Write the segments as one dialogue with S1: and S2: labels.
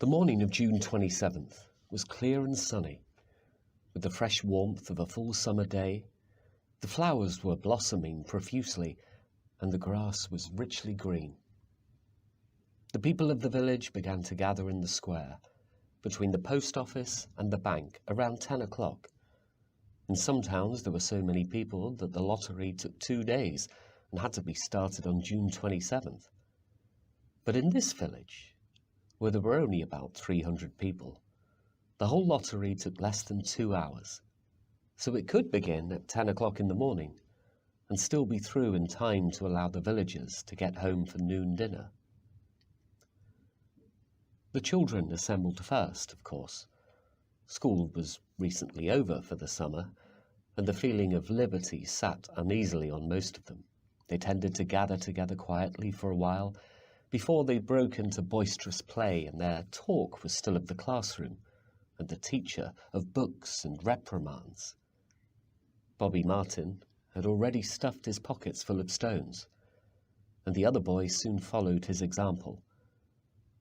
S1: The morning of June 27th was clear and sunny, with the fresh warmth of a full summer day. The flowers were blossoming profusely, and the grass was richly green. The people of the village began to gather in the square, between the post office and the bank, around 10 o'clock. In some towns there were so many people that the lottery took 2 days and had to be started on June 27th. But in this village, where there were only about 300 people, the whole lottery took less than 2 hours, so it could begin at 10 o'clock in the morning and still be through in time to allow the villagers to get home for noon dinner. The children assembled first, of course. School was recently over for the summer, and the feeling of liberty sat uneasily on most of them. They tended to gather together quietly for a while before they broke into boisterous play, and their talk was still of the classroom and the teacher, of books and reprimands. Bobby Martin had already stuffed his pockets full of stones, and the other boys soon followed his example,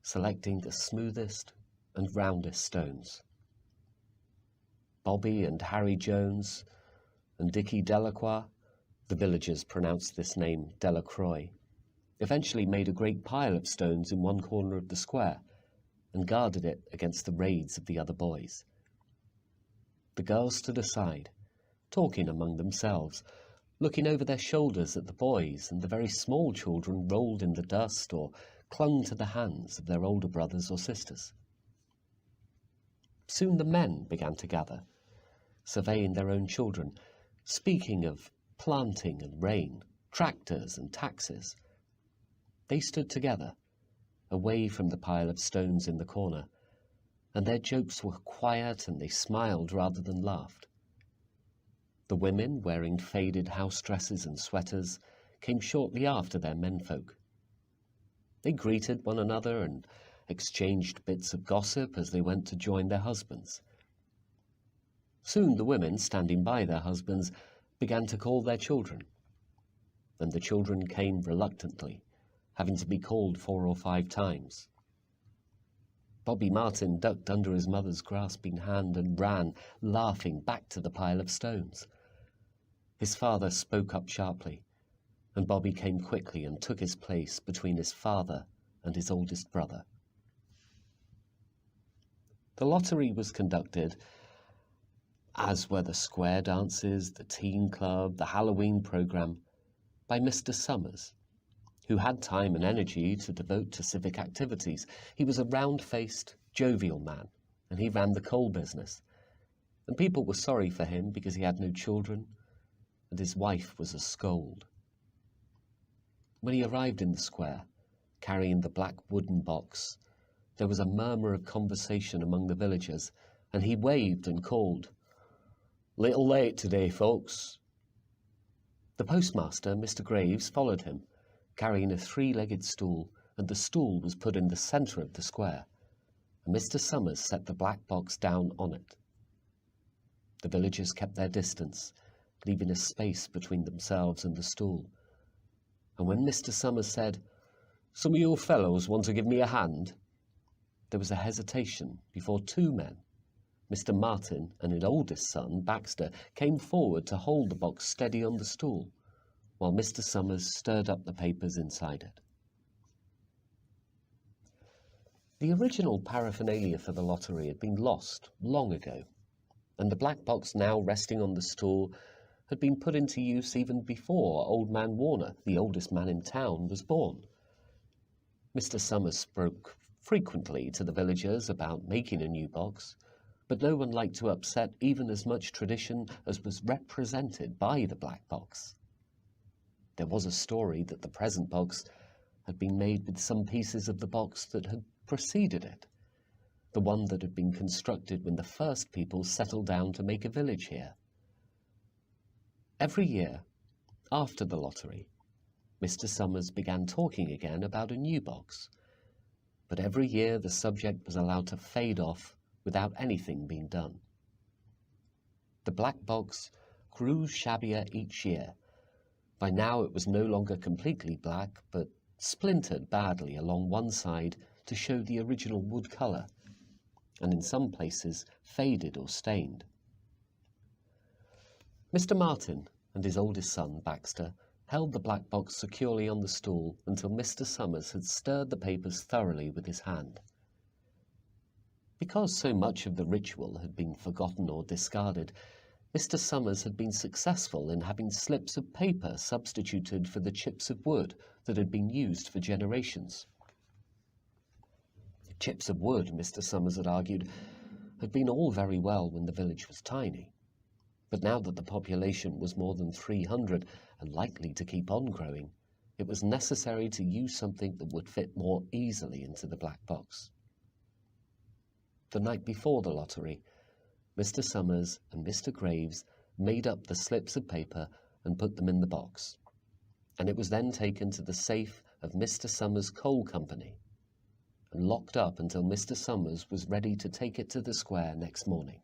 S1: selecting the smoothest and roundest stones. Bobby and Harry Jones and Dickie Delacroix, the villagers pronounced this name Delacroix, eventually made a great pile of stones in one corner of the square and guarded it against the raids of the other boys. The girls stood aside, talking among themselves, looking over their shoulders at the boys, and the very small children rolled in the dust or clung to the hands of their older brothers or sisters. Soon the men began to gather, surveying their own children, speaking of planting and rain, tractors and taxes. They stood together, away from the pile of stones in the corner, and their jokes were quiet and they smiled rather than laughed. The women, wearing faded house dresses and sweaters, came shortly after their menfolk. They greeted one another and exchanged bits of gossip as they went to join their husbands. Soon the women, standing by their husbands, began to call their children, and the children came reluctantly, having to be called 4 or 5 times. Bobby Martin ducked under his mother's grasping hand and ran, laughing, back to the pile of stones. His father spoke up sharply, and Bobby came quickly and took his place between his father and his oldest brother. The lottery was conducted, as were the square dances, the teen club, the Halloween program, by Mr. Summers, who had time and energy to devote to civic activities. He was a round-faced, jovial man, and he ran the coal business, and people were sorry for him because he had no children, and his wife was a scold. When he arrived in the square, carrying the black wooden box, there was a murmur of conversation among the villagers, and he waved and called, "Little late today, folks." The postmaster, Mr. Graves, followed him, carrying a 3-legged stool, and the stool was put in the centre of the square, and Mr. Summers set the black box down on it. The villagers kept their distance, leaving a space between themselves and the stool, and when Mr. Summers said, "Some of you fellows want to give me a hand?" there was a hesitation before 2 men, Mr. Martin and his oldest son, Baxter, came forward to hold the box steady on the stool, while Mr. Summers stirred up the papers inside it. The original paraphernalia for the lottery had been lost long ago, and the black box now resting on the stool had been put into use even before Old Man Warner, the oldest man in town, was born. Mr. Summers spoke frequently to the villagers about making a new box, but no one liked to upset even as much tradition as was represented by the black box. There was a story that the present box had been made with some pieces of the box that had preceded it, the one that had been constructed when the first people settled down to make a village here. Every year, after the lottery, Mr. Summers began talking again about a new box, but every year the subject was allowed to fade off without anything being done. The black box grew shabbier each year. By now it was no longer completely black, but splintered badly along one side to show the original wood colour, and in some places faded or stained. Mr. Martin and his oldest son, Baxter, held the black box securely on the stool until Mr. Summers had stirred the papers thoroughly with his hand. Because so much of the ritual had been forgotten or discarded, Mr. Summers had been successful in having slips of paper substituted for the chips of wood that had been used for generations. Chips of wood, Mr. Summers had argued, had been all very well when the village was tiny. But now that the population was more than 300 and likely to keep on growing, it was necessary to use something that would fit more easily into the black box. The night before the lottery, Mr. Summers and Mr. Graves made up the slips of paper and put them in the box, and it was then taken to the safe of Mr. Summers' coal company and locked up until Mr. Summers was ready to take it to the square next morning.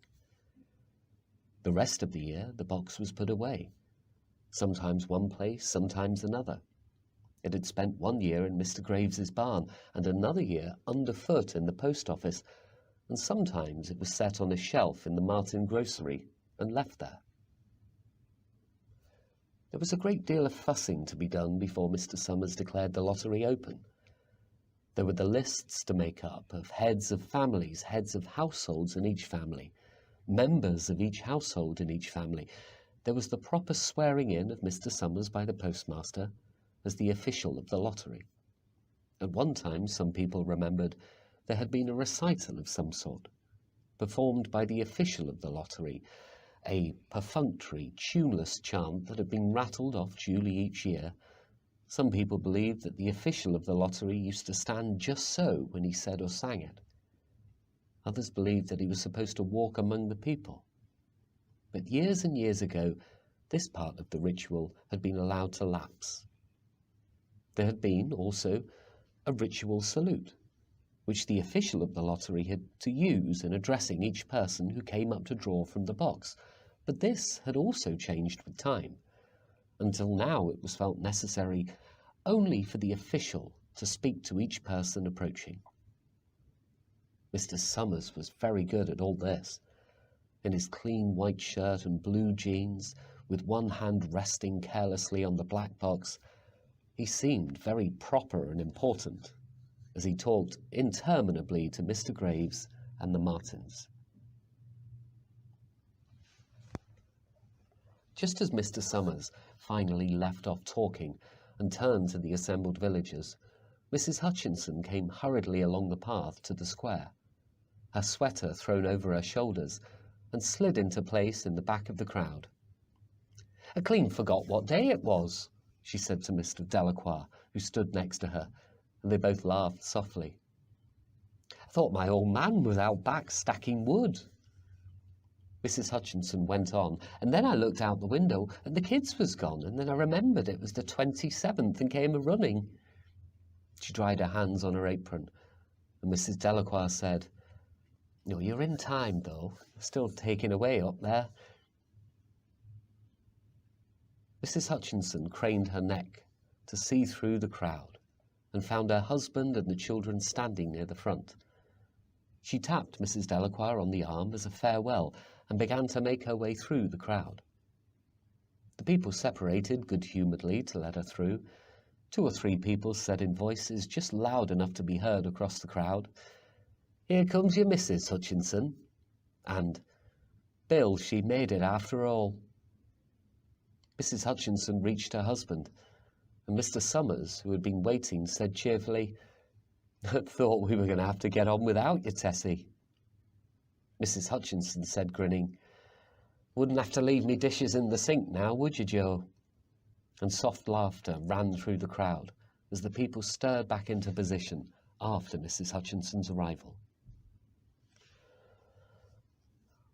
S1: The rest of the year the box was put away, sometimes one place, sometimes another. It had spent 1 year in Mr. Graves's barn and another year underfoot in the post office, and sometimes it was set on a shelf in the Martin grocery and left there. There was a great deal of fussing to be done before Mr. Summers declared the lottery open. There were the lists to make up of heads of families, heads of households in each family, members of each household in each family. There was the proper swearing in of Mr. Summers by the postmaster as the official of the lottery. At one time, some people remembered, there had been a recital of some sort, performed by the official of the lottery, a perfunctory, tuneless chant that had been rattled off duly each year. Some people believed that the official of the lottery used to stand just so when he said or sang it. Others believed that he was supposed to walk among the people. But years and years ago, this part of the ritual had been allowed to lapse. There had been, also, a ritual salute, which the official of the lottery had to use in addressing each person who came up to draw from the box. But this had also changed with time. Until now it was felt necessary only for the official to speak to each person approaching. Mr. Summers was very good at all this. In his clean white shirt and blue jeans, with one hand resting carelessly on the black box, he seemed very proper and important as he talked interminably to Mr. Graves and the Martins. Just as Mr. Summers finally left off talking and turned to the assembled villagers, Mrs. Hutchinson came hurriedly along the path to the square, her sweater thrown over her shoulders, and slid into place in the back of the crowd. "I clean forgot what day it was," she said to Mr. Delacroix, who stood next to her, and they both laughed softly. "I thought my old man was out back stacking wood." Mrs. Hutchinson went on, "And then I looked out the window and the kids was gone, and then I remembered it was the 27th and came a-running." She dried her hands on her apron, and Mrs. Delacroix said, "No, you're in time, though. You're still taking away up there." Mrs. Hutchinson craned her neck to see through the crowd and found her husband and the children standing near the front. She tapped Mrs. Delacroix on the arm as a farewell and began to make her way through the crowd. The people separated good-humouredly to let her through. 2 or 3 people said in voices just loud enough to be heard across the crowd, "Here comes your Mrs. Hutchinson," and "Bill, she made it after all." Mrs. Hutchinson reached her husband, and Mr. Summers, who had been waiting, said cheerfully, "I thought we were going to have to get on without you, Tessie." Mrs. Hutchinson said, grinning, "Wouldn't have to leave me dishes in the sink now, would you, Joe?" And soft laughter ran through the crowd as the people stirred back into position after Mrs. Hutchinson's arrival.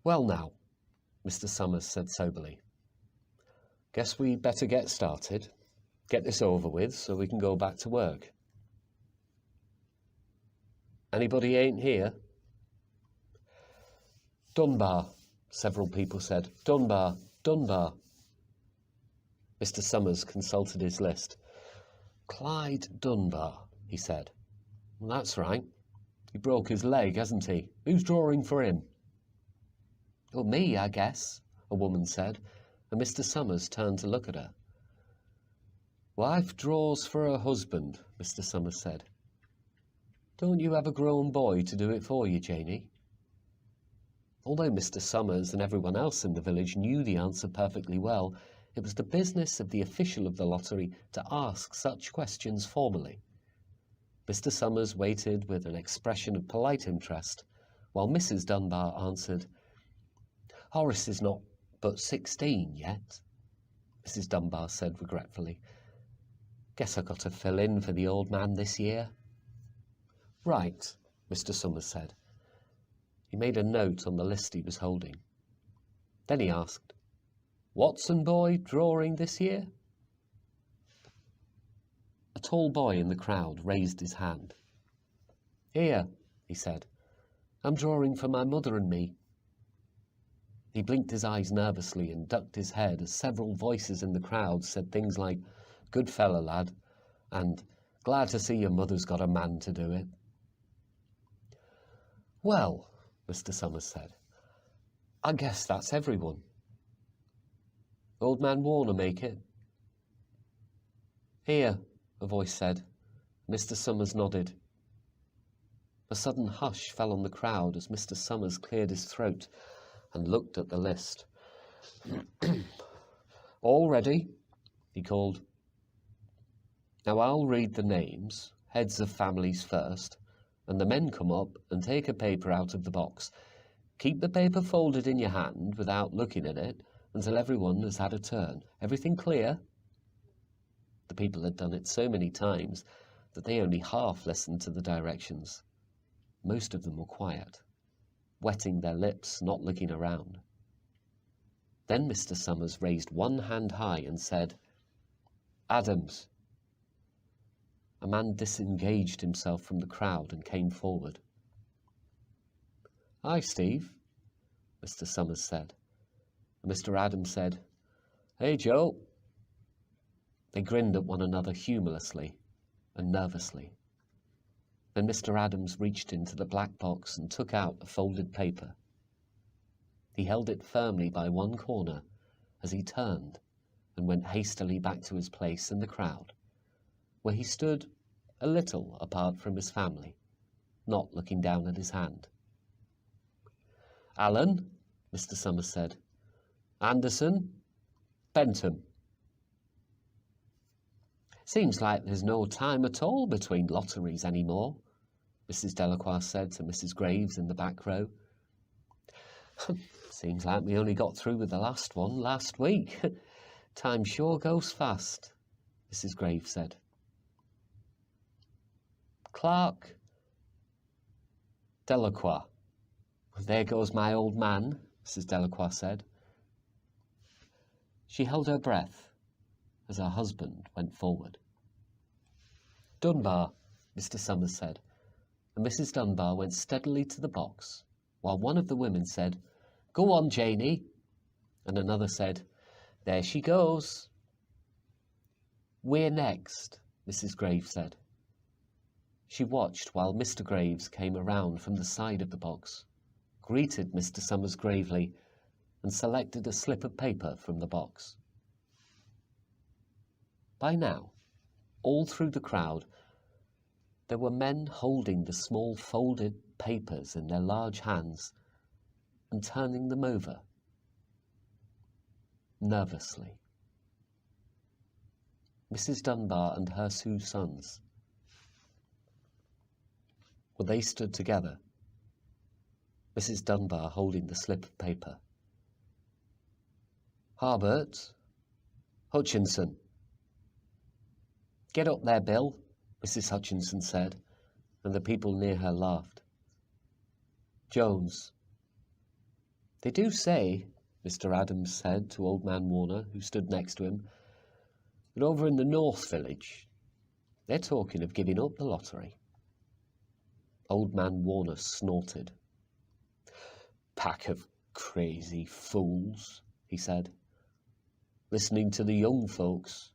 S1: "Well now," Mr. Summers said soberly, "guess we better get started. Get this over with so we can go back to work. Anybody ain't here?" "Dunbar," several people said. "Dunbar, Dunbar." Mr. Summers consulted his list. "Clyde Dunbar," he said. "Well, that's right. He broke his leg, hasn't he? Who's drawing for him? Well, me, I guess, a woman said, and Mr. Summers turned to look at her. Wife draws for her husband, Mr. Summers said. Don't you have a grown boy to do it for you, Janie? Although Mr. Summers and everyone else in the village knew the answer perfectly well, it was the business of the official of the lottery to ask such questions formally. Mr. Summers waited with an expression of polite interest, while Mrs. Dunbar answered, Horace is not but 16 yet, Mrs. Dunbar said regretfully. Guess I got to fill in for the old man this year. Right, Mr. Summers said. He made a note on the list he was holding. Then he asked, Watson boy drawing this year? A tall boy in the crowd raised his hand. Here, he said. I'm drawing for my mother and me. He blinked his eyes nervously and ducked his head as several voices in the crowd said things like, Good fellow, lad, and glad to see your mother's got a man to do it. Well, Mr. Summers said, I guess that's everyone. Old man Warner make it? Here, a voice said. Mr. Summers nodded. A sudden hush fell on the crowd as Mr. Summers cleared his throat and looked at the list. All ready? He called. Now I'll read the names, heads of families first, and the men come up and take a paper out of the box. Keep the paper folded in your hand without looking at it until everyone has had a turn. Everything clear? The people had done it so many times that they only half listened to the directions. Most of them were quiet, wetting their lips, not looking around. Then Mr. Summers raised one hand high and said, Adams. A man disengaged himself from the crowd and came forward. Hi, Steve, Mr. Summers said. And Mr. Adams said, Hey, Joe. They grinned at one another humorlessly and nervously. Then Mr. Adams reached into the black box and took out a folded paper. He held it firmly by one corner as he turned and went hastily back to his place in the crowd, where he stood a little apart from his family, not looking down at his hand. Allen, Mr. Summers said. Anderson, Bentham. Seems like there's no time at all between lotteries anymore, Mrs. Delacroix said to Mrs. Graves in the back row. Seems like we only got through with the last one last week. Time sure goes fast, Mrs. Graves said. Clark. Delacroix. There goes my old man, Mrs. Delacroix said. She held her breath as her husband went forward. Dunbar, Mr. Summers said, and Mrs. Dunbar went steadily to the box, while one of the women said, Go on, Janie, and another said, There she goes. We're next, Mrs. Graves said. She watched while Mr. Graves came around from the side of the box, greeted Mr. Summers gravely, and selected a slip of paper from the box. By now, all through the crowd, there were men holding the small folded papers in their large hands and turning them over, nervously. Mrs. Dunbar and her 2 sons. Well, they stood together, Mrs. Dunbar holding the slip of paper. Harbert, Hutchinson. Get up there, Bill, Mrs. Hutchinson said, and the people near her laughed. Jones. They do say, Mr. Adams said to old man Warner, who stood next to him, that over in the North Village, they're talking of giving up the lottery. Old man Warner snorted. Pack of crazy fools, he said. Listening to the young folks.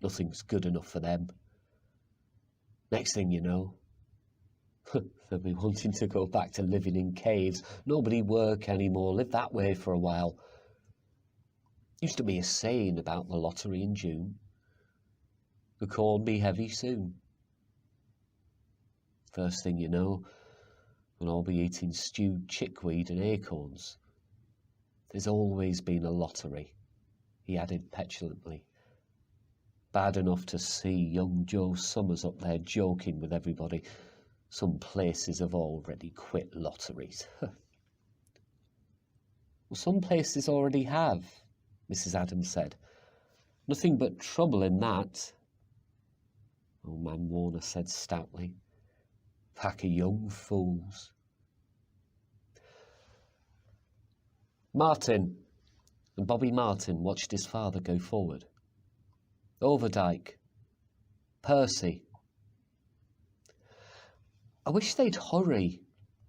S1: Nothing's good enough for them. Next thing you know, They'll be wanting to go back to living in caves. Nobody work anymore. Live that way for a while. Used to be a saying about the lottery in June. The corn be heavy soon. First thing you know, we'll all be eating stewed chickweed and acorns. There's always been a lottery, he added petulantly. Bad enough to see young Joe Summers up there joking with everybody. Some places have already quit lotteries. Well, some places already have, Mrs. Adams said. Nothing but trouble in that. Old man Warner said stoutly. Pack of young fools. Martin, and Bobby Martin watched his father go forward. Overdyke. Percy. I wish they'd hurry,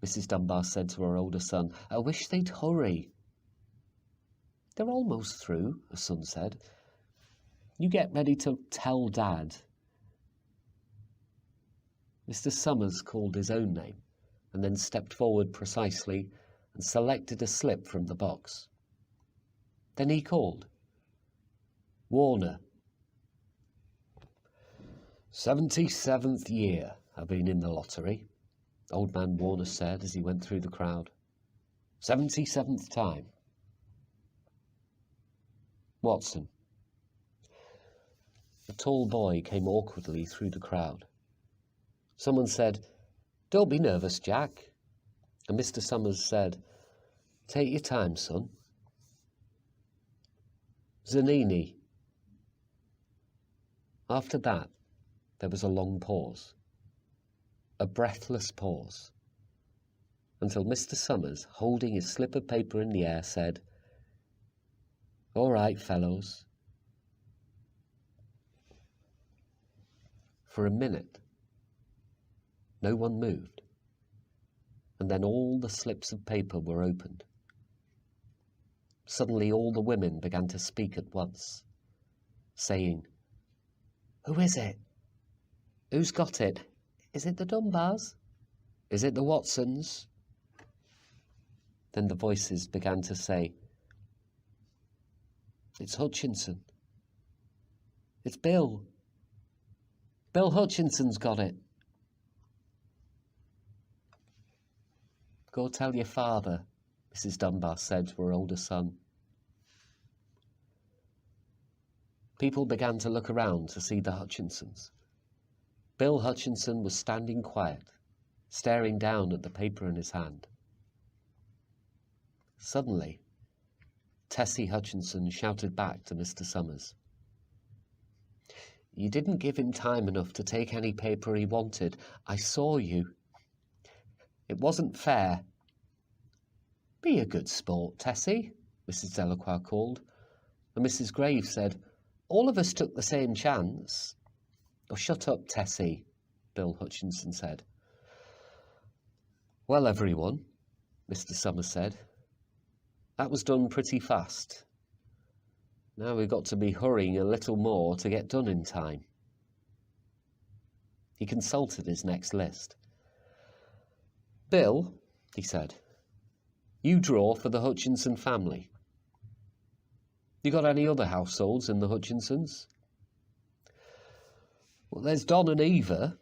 S1: Mrs. Dunbar said to her older son. I wish they'd hurry. They're almost through, her son said. You get ready to tell Dad. Mr. Summers called his own name and then stepped forward precisely and selected a slip from the box. Then he called. Warner. 77th year I've been in the lottery, old man Warner said as he went through the crowd. 77th time. Watson. A tall boy came awkwardly through the crowd. Someone said, Don't be nervous, Jack. And Mr. Summers said, Take your time, son. Zanini. After that, there was a long pause, a breathless pause, until Mr. Summers, holding his slip of paper in the air, said, All right, fellows. For a minute, no one moved, and then all the slips of paper were opened. Suddenly all the women began to speak at once, saying, Who is it? Who's got it? Is it the Dunbars? Is it the Watsons? Then the voices began to say, It's Hutchinson. It's Bill. Bill Hutchinson's got it. Go tell your father, Mrs. Dunbar said to her older son. People began to look around to see the Hutchinsons. Bill Hutchinson was standing quiet, staring down at the paper in his hand. Suddenly, Tessie Hutchinson shouted back to Mr. Summers. You didn't give him time enough to take any paper he wanted. I saw you. It wasn't fair. Be a good sport, Tessie, Mrs. Delacroix called, and Mrs. Graves said, All of us took the same chance. Oh, shut up, Tessie, Bill Hutchinson said. Well, everyone, Mr. Summers said, that was done pretty fast. Now we've got to be hurrying a little more to get done in time. He consulted his next list. Bill, he said, you draw for the Hutchinson family. You got any other households in the Hutchinsons? Well, there's Don and Eva,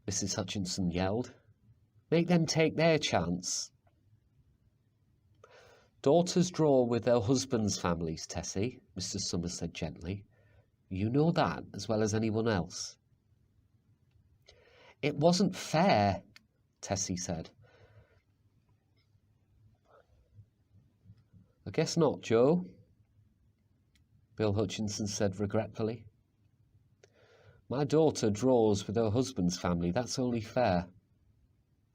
S1: Mrs. Hutchinson yelled. Make them take their chance. Daughters draw with their husbands' families, Tessie, Mr. Summers said gently. You know that as well as anyone else. It wasn't fair, Tessie said. I guess not, Joe, Bill Hutchinson said regretfully. My daughter draws with her husband's family, that's only fair.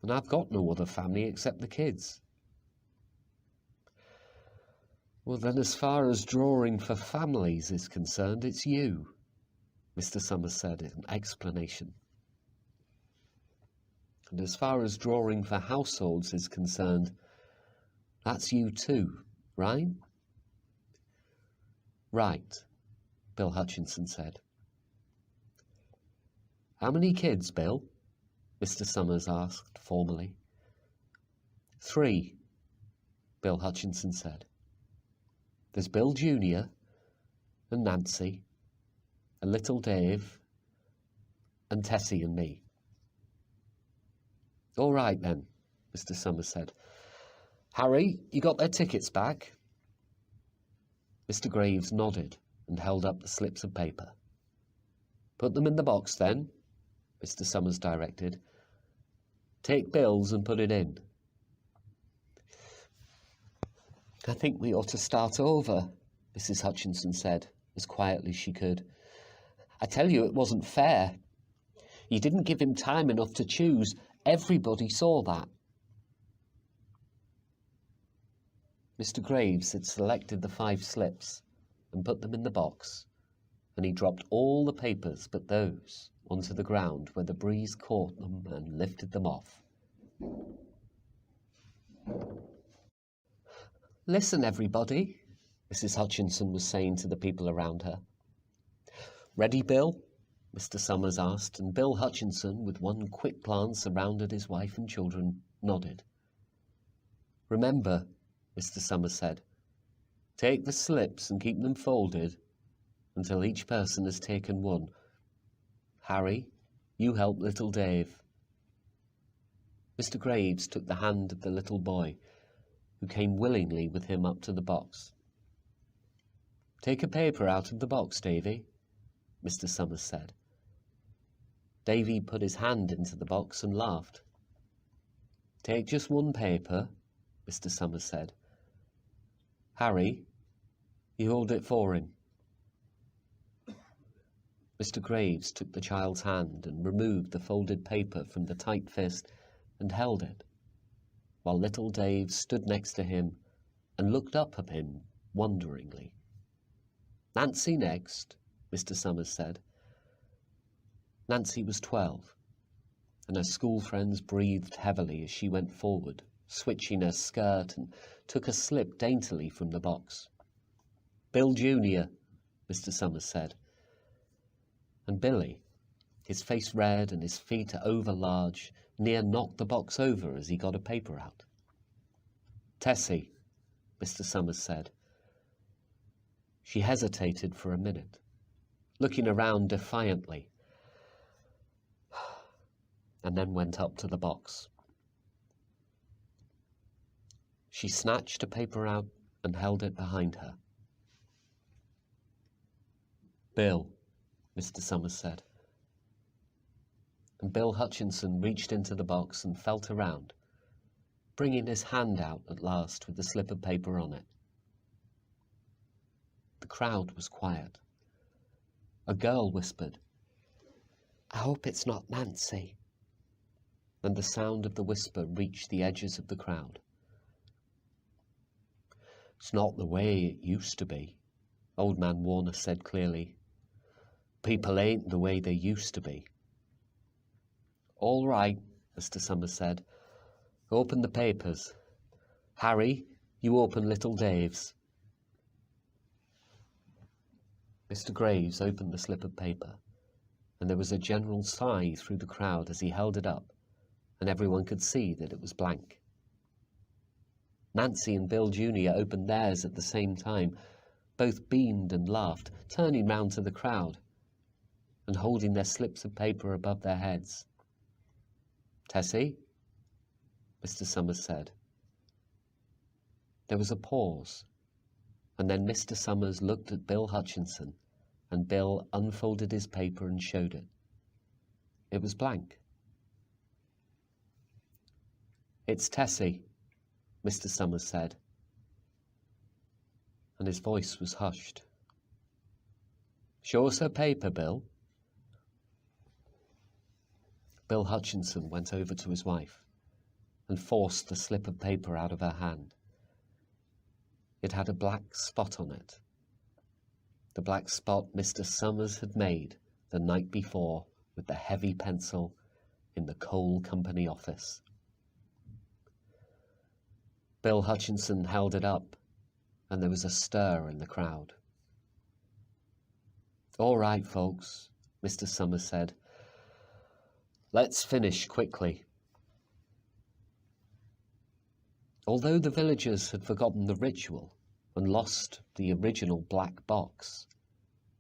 S1: And I've got no other family except the kids. Well, then as far as drawing for families is concerned, it's you, Mr. Summers said in explanation. And as far as drawing for households is concerned, that's you too, right? Right, Bill Hutchinson said. How many kids, Bill? Mr. Summers asked formally. 3, Bill Hutchinson said. There's Bill Jr. and Nancy and little Dave and Tessie and me. All right then, Mr. Summers said. Harry, you got their tickets back? Mr. Graves nodded and held up the slips of paper. Put them in the box then, Mr. Summers directed. Take Bill's and put it in. I think we ought to start over, Mrs. Hutchinson said, as quietly as she could. I tell you, it wasn't fair. You didn't give him time enough to choose. Everybody saw that. Mr. Graves had selected the 5 slips and put them in the box, and he dropped all the papers but those onto the ground where the breeze caught them and lifted them off. Listen, everybody, Mrs. Hutchinson was saying to the people around her. Ready, Bill? Mr. Summers asked, and Bill Hutchinson, with one quick glance around at his wife and children, nodded. Remember, Mr. Summers said, take the slips and keep them folded until each person has taken one. Harry, you help little Dave. Mr. Graves took the hand of the little boy, who came willingly with him up to the box. Take a paper out of the box, Davy, Mr. Summers said. Davy put his hand into the box and laughed. Take just one paper, Mr. Summers said. Harry, you hold it for him. Mr. Graves took the child's hand and removed the folded paper from the tight fist and held it, while little Dave stood next to him and looked up at him wonderingly. Nancy next, Mr. Summers said. Nancy was 12, and her school friends breathed heavily as she went forward, switching her skirt, and took a slip daintily from the box. Bill Jr., Mr. Summers said. And Billy, his face red and his feet overlarge, near knocked the box over as he got a paper out. Tessie, Mr. Summers said. She hesitated for a minute, looking around defiantly, and then went up to the box. She snatched a paper out and held it behind her. Bill, Mr. Summers said. And Bill Hutchinson reached into the box and felt around, bringing his hand out at last with the slip of paper on it. The crowd was quiet. A girl whispered, I hope it's not Nancy. And the sound of the whisper reached the edges of the crowd. It's not the way it used to be, Old Man Warner said clearly. People ain't the way they used to be. All right, Mr. Summers said. Open the papers. Harry, you open little Dave's. Mr. Graves opened the slip of paper, and there was a general sigh through the crowd as he held it up, and everyone could see that it was blank. Nancy and Bill Jr. opened theirs at the same time. Both beamed and laughed, turning round to the crowd and holding their slips of paper above their heads. Tessie, Mr. Summers said. There was a pause, and then Mr. Summers looked at Bill Hutchinson, and Bill unfolded his paper and showed it. It was blank. It's Tessie, Mr. Summers said, and his voice was hushed. Show us her paper, Bill. Bill Hutchinson went over to his wife and forced the slip of paper out of her hand. It had a black spot on it, the black spot Mr. Summers had made the night before with the heavy pencil in the coal company office. Bill Hutchinson held it up, and there was a stir in the crowd. All right, folks, Mr. Summers said. Let's finish quickly." Although the villagers had forgotten the ritual and lost the original black box,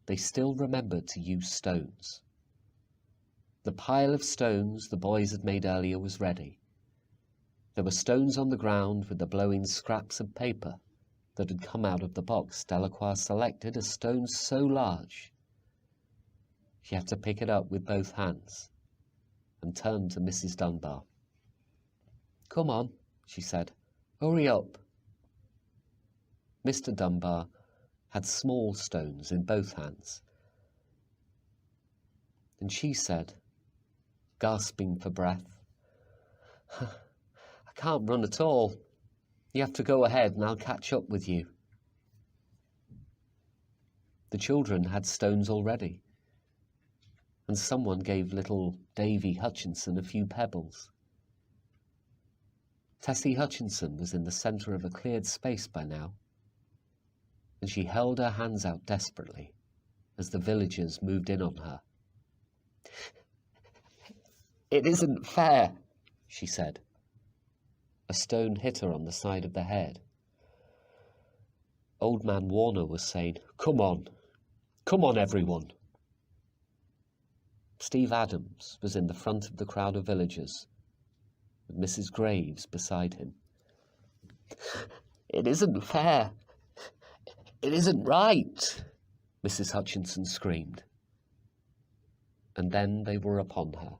S1: they still remembered to use stones. The pile of stones the boys had made earlier was ready. There were stones on the ground with the blowing scraps of paper that had come out of the box. Delacroix selected a stone so large she had to pick it up with both hands and turned to Mrs. Dunbar. "Come on," she said. "Hurry up." Mr. Dunbar had small stones in both hands, and she said, gasping for breath, "I can't run at all. You have to go ahead and I'll catch up with you." The children had stones already, and someone gave little Davy Hutchinson a few pebbles. Tessie Hutchinson was in the centre of a cleared space by now, and she held her hands out desperately as the villagers moved in on her. "It isn't fair," she said. A stone hit her on the side of the head. Old Man Warner was saying, Come on everyone." Steve Adams was in the front of the crowd of villagers, with Mrs. Graves beside him. "It isn't fair. It isn't right," Mrs. Hutchinson screamed. And then they were upon her.